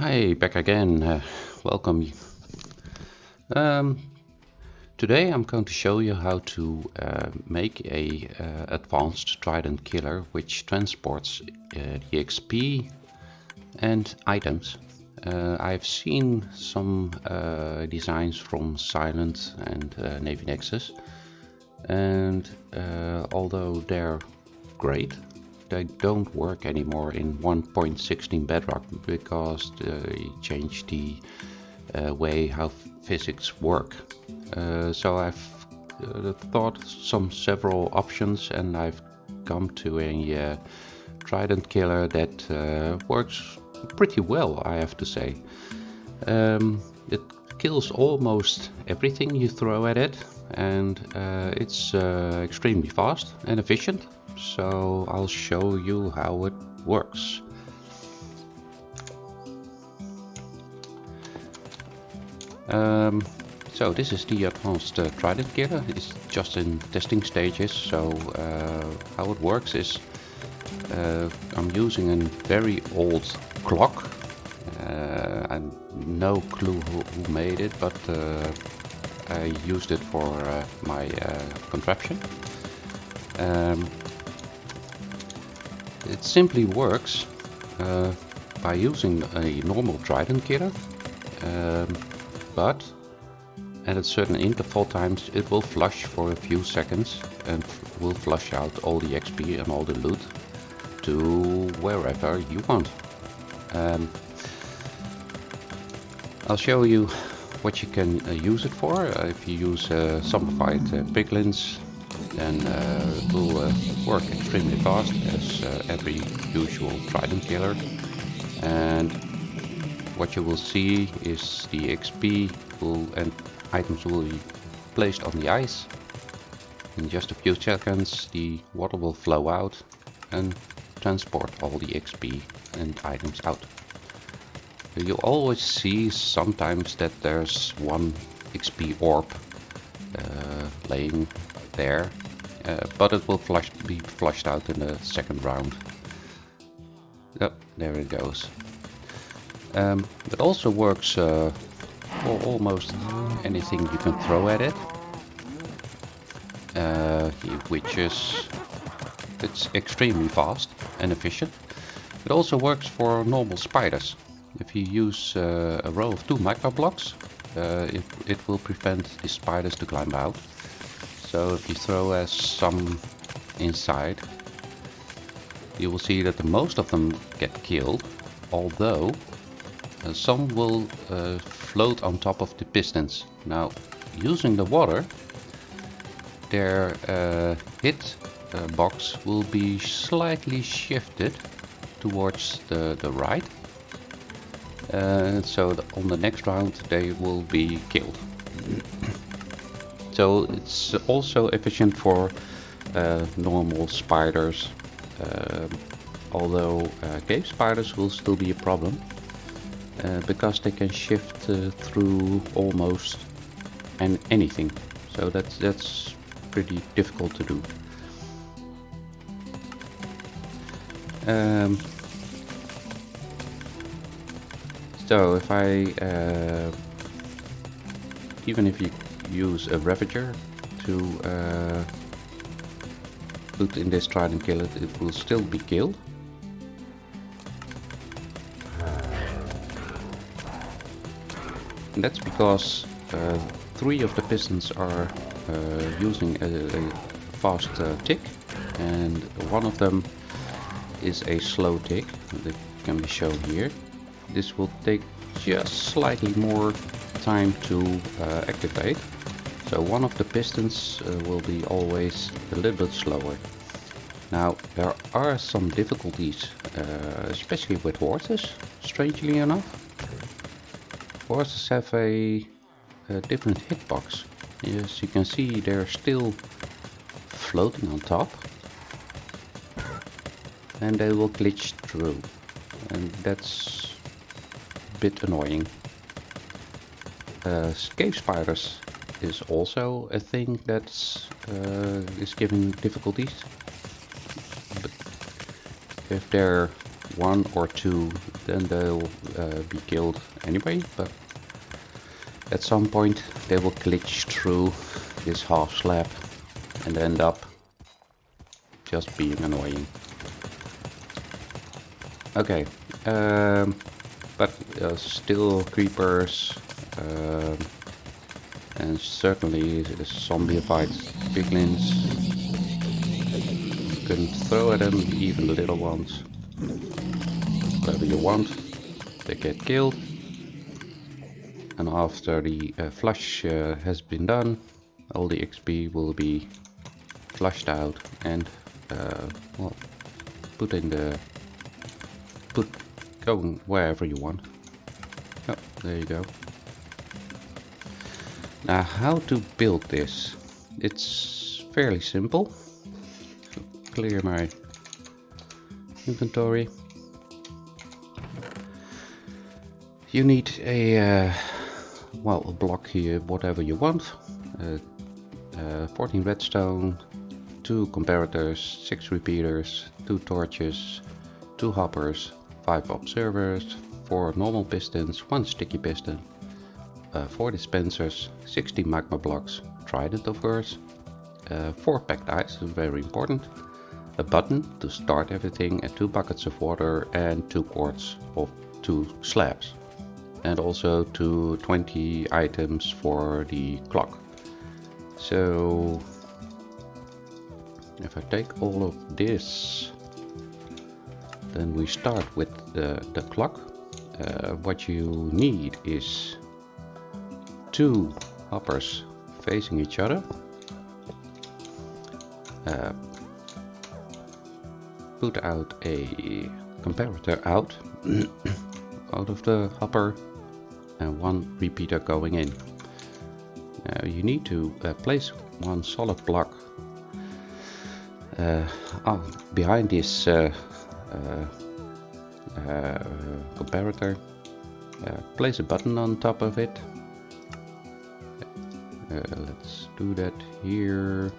Hi, back again. Welcome. Um, Today I'm going to show you how to make a advanced Trident killer which transports the XP and items. I've seen some designs from Silent and Navy Nexus, and although they're great, they don't work anymore in 1.16 Bedrock because they changed the way how physics work. So I've thought several options, and I've come to a Trident killer that works pretty well, I have to say. It kills almost everything you throw at it, and it's extremely fast and efficient. So I'll show you how it works. So this is the advanced Trident killer. It's just in testing stages. So how it works is I'm using a very old clock. I have no clue who made it, but I used it for my contraption. It simply works by using a normal Trident killer, but at a certain interval times it will flush for a few seconds and will flush out all the XP and all the loot to wherever you want. I'll show you what you can use it for. If you use zombified piglins, then it will work extremely fast as every usual Trident killer. And what you will see is the XP and items will be placed on the ice. In just a few seconds the water will flow out and transport all the XP and items out. You always see sometimes that there's one XP orb laying there, but it will be flushed out in the second round. Yep, there it goes. It also works for almost anything you can throw at it, it's extremely fast and efficient. It also works for normal spiders. If you use a row of 2 micro blocks, it will prevent the spiders to climb out. So if you throw some inside, you will see that most of them get killed, although some will float on top of the pistons. Now, using the water, their hit box will be slightly shifted towards the right. So on the next round they will be killed. So it's also efficient for normal spiders, although cave spiders will still be a problem because they can shift through almost anything. So that's pretty difficult to do. So if even if you use a Ravager to put in this Trident killer, it will still be killed. And that's because 3 of the pistons are using a fast tick, and 1 of them is a slow tick that can be shown here. This will take just slightly more time to activate, so 1 of the pistons will be always a little bit slower. Now there are some difficulties, especially with horses, strangely enough. Horses have a different hitbox. As you can see, they're still floating on top, and they will glitch through, and that's a bit annoying. Cave spiders is also a thing that's is giving difficulties. But if they're one or two, then they'll be killed anyway, but at some point they will glitch through this half slab and end up just being annoying. Okay, but still creepers, and certainly zombified piglins. You can throw at them, even the little ones. Whatever you want, they get killed. And after the flush has been done, all the XP will be flushed out and well, going wherever you want. Oh, there you go. Now, how to build this? It's fairly simple. Clear my inventory. You need a well, a block here, whatever you want. 14 redstone, 2 comparators, 6 repeaters, 2 torches, 2 hoppers, 5 observers, 4 normal pistons, 1 sticky piston, 4 dispensers, 60 magma blocks, trident of course, 4 packed ice, very important, a button to start everything, and 2 buckets of water and 2 quarts of 2 slabs. And also 20 items for the clock. So if I take all of this, then we start with the clock. What you need is 2 hoppers facing each other. Put out a comparator out of the hopper, and 1 repeater going in. Now you need to place 1 solid block behind this comparator. Place a button on top of it. Let's do that here.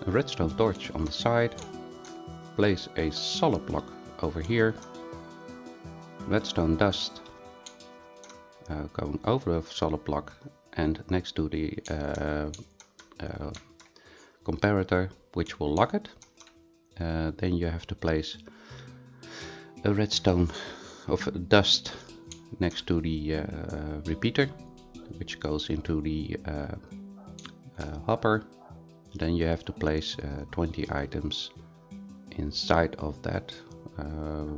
A redstone torch on the side. Place a solid block over here. Redstone dust going over the solid block and next to the comparator, which will lock it. Then you have to place a redstone of dust next to the repeater, which goes into the hopper. Then you have to place 20 items inside of that.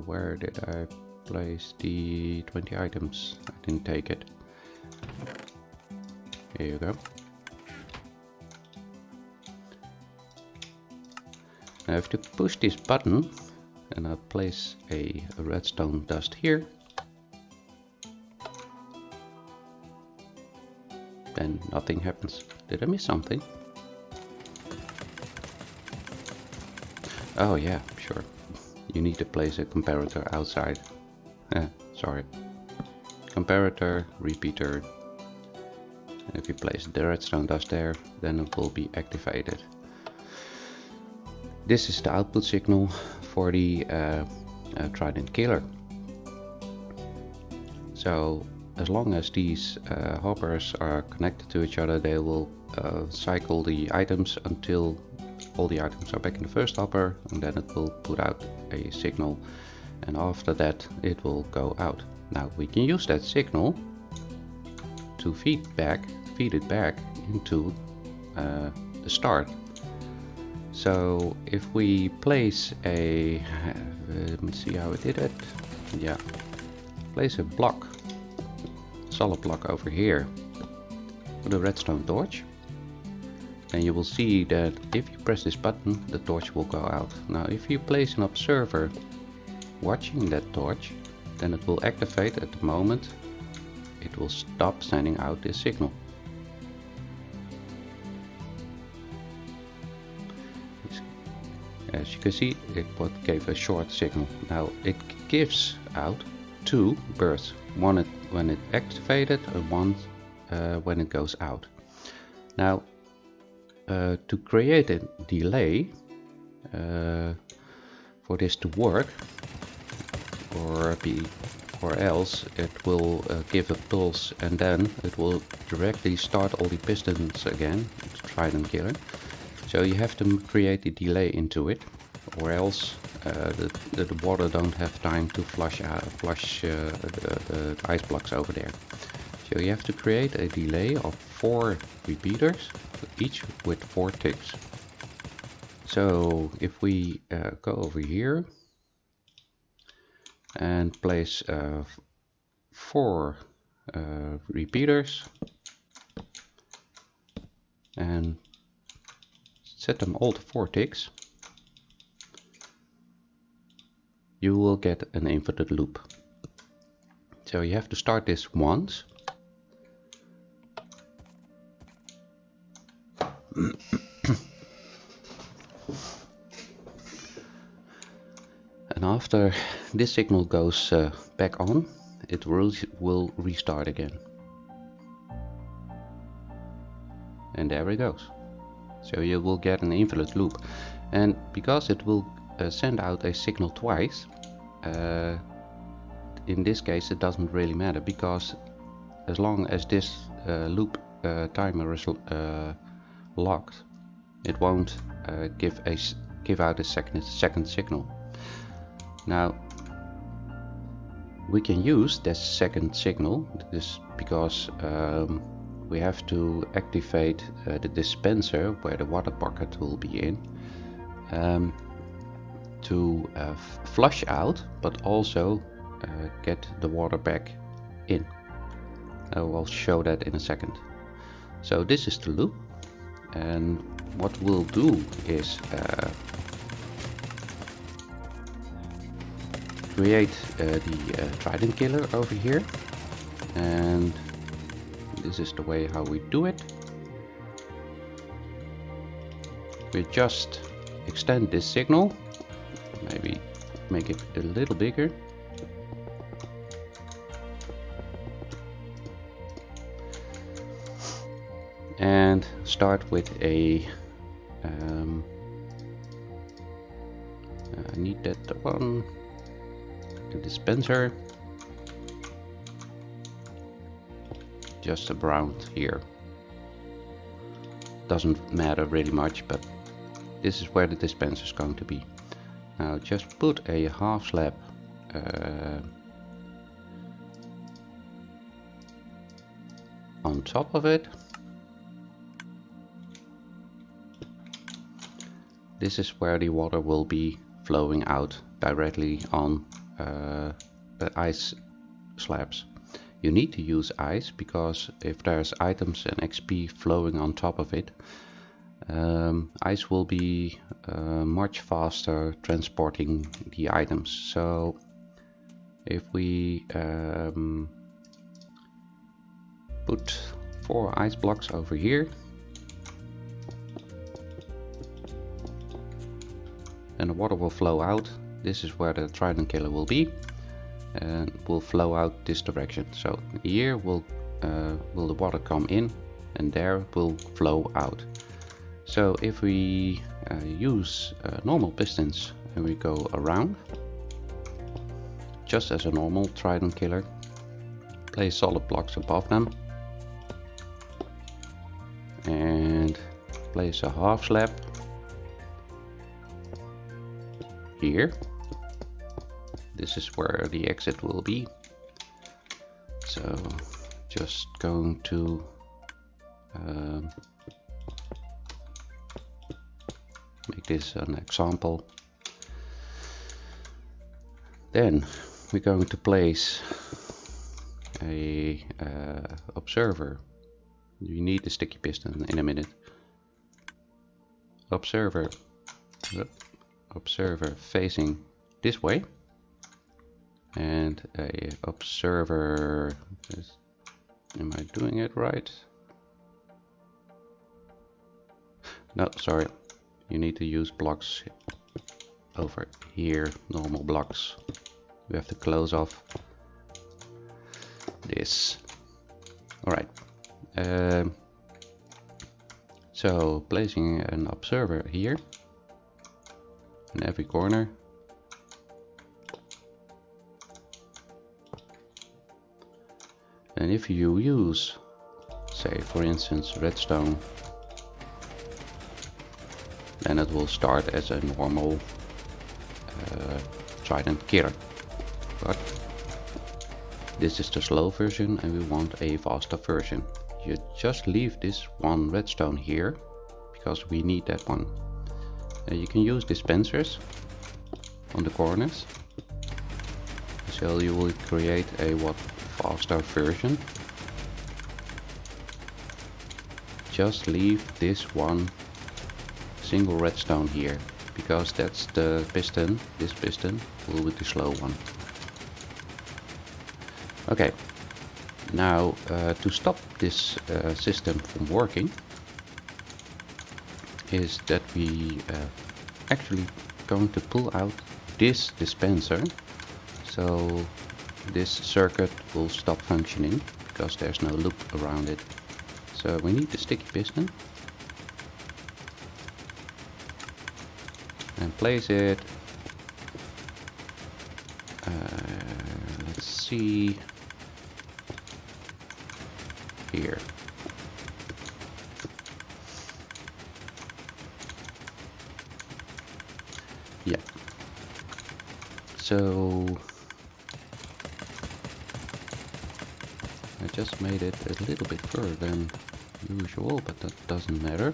Where did I place the 20 items? I didn't take it. Here you go. Now I have to push this button and I place a redstone dust here. Then nothing happens. Did I miss something? Oh yeah, sure. You need to place a comparator outside. Sorry. Comparator, repeater. And if you place the redstone dust there, then it will be activated. This is the output signal for the Trident killer. So as long as these hoppers are connected to each other, they will cycle the items until all the items are back in the first hopper, and then it will put out a signal, and after that it will go out. Now we can use that signal to feed it back into the start. So if we place a let me see how I did it. Yeah, place a block, solid block over here with a redstone torch. And you will see that if you press this button, the torch will go out. Now if you place an observer watching that torch, then it will activate at the moment it will stop sending out this signal. As you can see, it gave a short signal. Now it gives out 2 bursts, one when it activated and one when it goes out. Now to create a delay for this to work, or else it will give a pulse and then it will directly start all the pistons again, Trident Killer. So you have to create a delay into it, or else the water don't have time to flush the ice blocks over there. So you have to create a delay of 4 repeaters, each with 4 ticks. So if we go over here and place 4 repeaters and set them all to 4 ticks, you will get an infinite loop. So you have to start this once. And after this signal goes back on, it will restart again. And there it goes. So you will get an infinite loop. And because it will send out a signal twice, in this case it doesn't really matter, because as long as this loop timer is locked, it won't give out a second signal. Now we can use this second signal, because we have to activate the dispenser where the water bucket will be in, to flush out, but also get the water back in. I will show that in a second. So this is the loop, and what we'll do is create the Trident Killer over here, and this is the way how we do it. We just extend this signal, maybe make it a little bigger, and start with a I need that one, the dispenser, just around here. Doesn't matter really much, but this is where the dispenser is going to be. Now just put a half slab on top of it. This is where the water will be flowing out directly on the ice slabs. You need to use ice, because if there's items and XP flowing on top of it, ice will be much faster transporting the items. So if we put 4 ice blocks over here, then the water will flow out. This is where the Trident Killer will be, and will flow out this direction. So here will the water come in, and there will flow out. So if we use normal pistons and we go around, just as a normal Trident Killer, place solid blocks above them, and place a half slab here. This is where the exit will be. So just going to make this an example. Then we're going to place a observer. You need the sticky piston in a minute. Observer facing this way, and a observer am I doing it right? No, sorry, you need to use blocks over here, normal blocks. We have to close off this. All right, So placing an observer here in every corner. And if you use, say for instance, redstone, then it will start as a normal Trident killer. But this is the slow version and we want a faster version. You just leave this one redstone here because we need that one. You can use dispensers on the corners, so you will create a faster version. Just leave this one single redstone here because that's the piston. This piston will be the slow one. Okay, now to stop this system from working is that we actually going to pull out this dispenser, so this circuit will stop functioning because there's no loop around it. So we need the sticky piston and place it, let's see, here. Yeah. So I just made it a little bit further than usual, but that doesn't matter.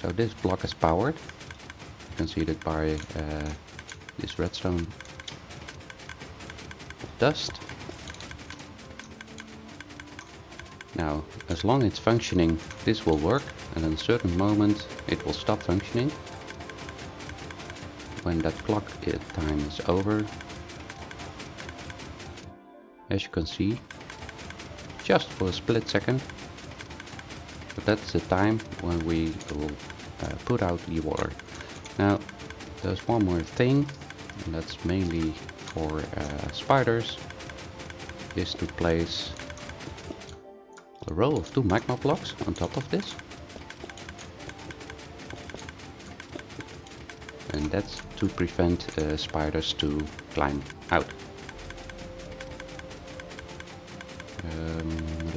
So this block is powered. You can see that by this redstone dust. Now, as long as it's functioning, this will work, and at a certain moment it will stop functioning. When that clock time is over, as you can see, just for a split second, but that's the time when we will put out the water. Now, there's one more thing, and that's mainly for spiders, is to place a row of 2 magma blocks on top of this. And that's to prevent spiders to climb out.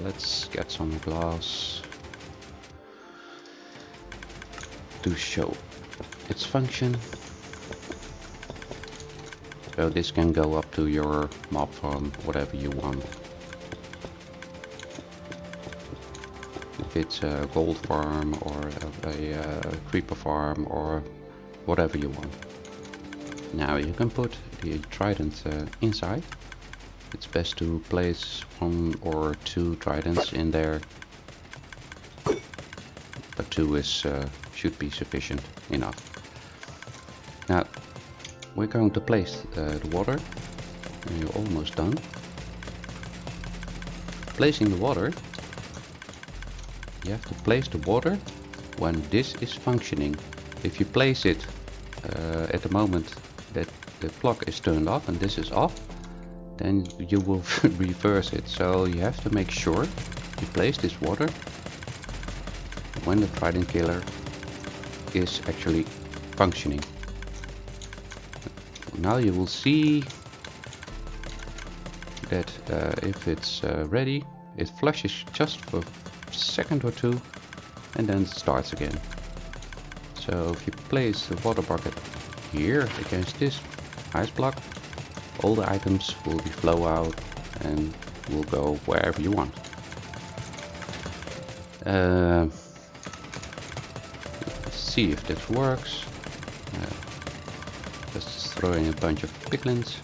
Let's get some glass to show its function. So this can go up to your mob farm, whatever you want. If it's a gold farm or a creeper farm or whatever you want. Now you can put the trident inside. It's best to place 1 or 2 tridents in there, but 2 is should be sufficient enough. Now we're going to place the water, and you're almost done. Placing the water, you have to place the water when this is functioning. If you place it at the moment that the clock is turned off and this is off, then you will reverse it. So you have to make sure you place this water when the Trident Killer is actually functioning. Now you will see that if it's ready, it flushes just for a second or 2 and then starts again. So if you place the water bucket here against this ice block, all the items will be flow out and will go wherever you want. Let's see if this works. Just throw in a bunch of piglins.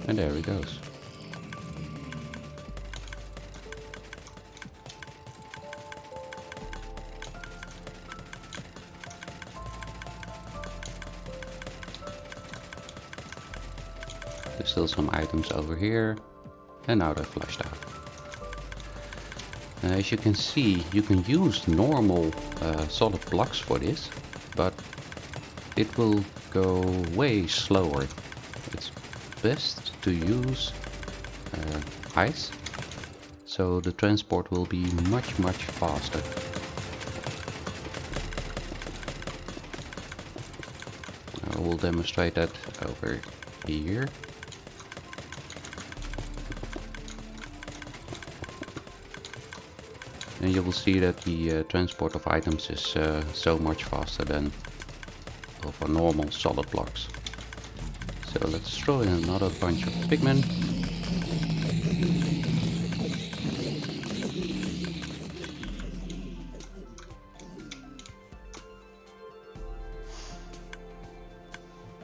And there it goes. There's still some items over here, and now they're flushed out. As you can see, you can use normal solid blocks for this, but it will go way slower. It's best to use ice, so the transport will be much faster. I will demonstrate that over here. And you will see that the transport of items is so much faster than of normal solid blocks. So let's throw in another bunch of pigmen.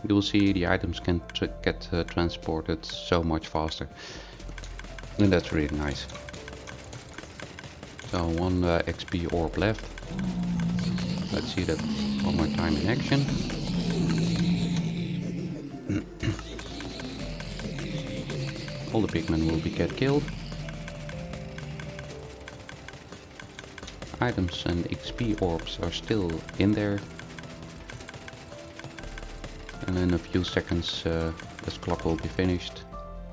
You will see the items can get transported so much faster, and that's really nice. So one XP orb left. Let's see that one more time in action. All the pigmen will get killed. Items and XP orbs are still in there. And in a few seconds this clock will be finished.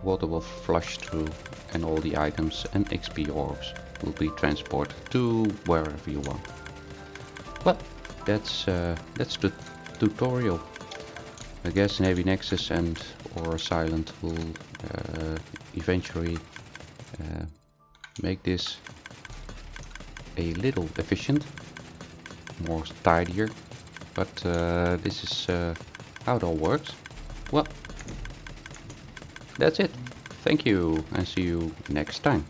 Water will flush through and all the items and XP orbs will be transported to wherever you want. Well, that's the tutorial. I guess Navy Nexus and or Silent will eventually make this a little efficient, more tidier, but this is how it all works. Well, that's it. Thank you and see you next time.